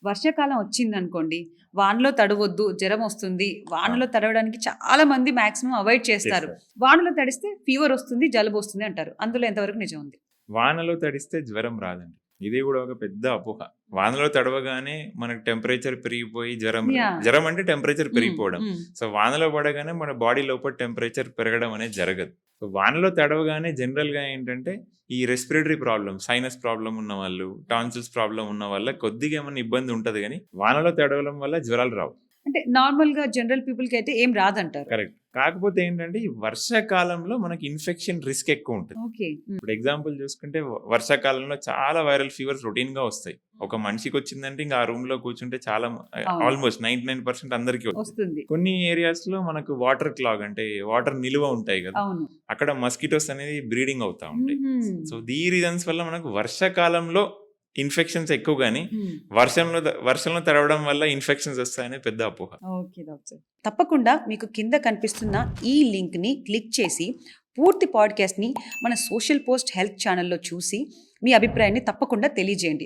వర్షాకాలం వచ్చిందనుకోండి, వానలో తడవొద్దు, జరమొస్తుంది. వానలో తడవడానికి చాలా మంది మాక్సిమం అవాయిడ్ చేస్తారు. చేస్తారు. వానలో తడిస్తే ఫీవరొస్తుంది, జలుబొస్తుంది అంటారు. అందులో ఎంతవరకు నిజం ఉంది? వానలో తడిస్తే జ్వరం రాదండి. ఇది గూడా ఒక పెద్ద అపోహ. వానలో తడవగానే మనకు టెంపరేచర్ పెరిగిపోయి జ్వరం రాదు. యాహ్! జ్వరం అంటే టెంపరేచర్ హ్మ్. పెరిగిపోవడం. హ్మ్. సో, వానలో పడగానే మన బాడీ లోపల టెంపరేచర్ పెరగడం అనేది జరగదు. సో, వానలో తడవగానే జనరల్‌గా ఏంటంటే, ఈ రెస్పిరేటరీ ప్రాబ్లమ్, సైనస్ ప్రాబ్లమ్ ఉన్నవాళ్ళు, టాన్సిల్స్ ప్రాబ్లమ్ ఉన్న వాళ్ళకి కొద్దిగా ఏమన్నా ఇబ్బంది ఉంటది గానీ, వానలో తడవడం వల్ల జ్వరాలు రావు. అంటే నార్మల్‌గా జనరల్ పీపుల్‌కైతే ఏం రాదంటారు. కరెక్ట్. కాకపోతే ఏంటంటే, ఈ వర్షాకాలంలో మనకి ఇన్ఫెక్షన్ రిస్క్ ఎక్కువుంటది. ఓకే. హ్మ్. ఇప్పుడు ఎగ్జాంపుల్ చూసుకుంటే వర్షాకాలంలో చాలా వైరల్ ఫీవర్స్ రొటీన్‌గా వస్తాయి. ఒక మనిషికొచ్చిందంటే ఇంక ఆ రూమ్‌లో కూర్చుంటే చాలా అవును. ఆల్మోస్ట్ 99% అందరికీ వస్తది. వస్తుంది. కొన్ని ఏరియాస్‌లో మనకు వాటర్ క్లాగ్ అంటే వాటర్ నిలువ ఉంటాయి గదా! అవును. అక్కడ మస్కిటోస్ అనేది బ్రీడింగ్ అవుతా ఉంటాయి. హుహు. సో, ఈ రీజన్స్ వల్ల మనకు వర్షాకాలంలో ఇన్ఫెక్షన్స్ ఎక్కువ గానీ, హ్మ్. వర్షంలో తడవడం వల్ల ఇన్ఫెక్షన్స్ వస్తాయనేది పెద్ద అపోహ. Okay doctor. తప్పకుండా మీకు కింద కనిపిస్తున్న ఈ లింక్‌ని క్లిక్ చేసి పూర్తి పాడ్‌కాస్ట్‌ని మన సోషల్ పోస్ట్ హెల్త్ ఛానెల్‌లో చూసి మీ అభిప్రాయాన్ని తప్పకుండా తెలియజేయండి.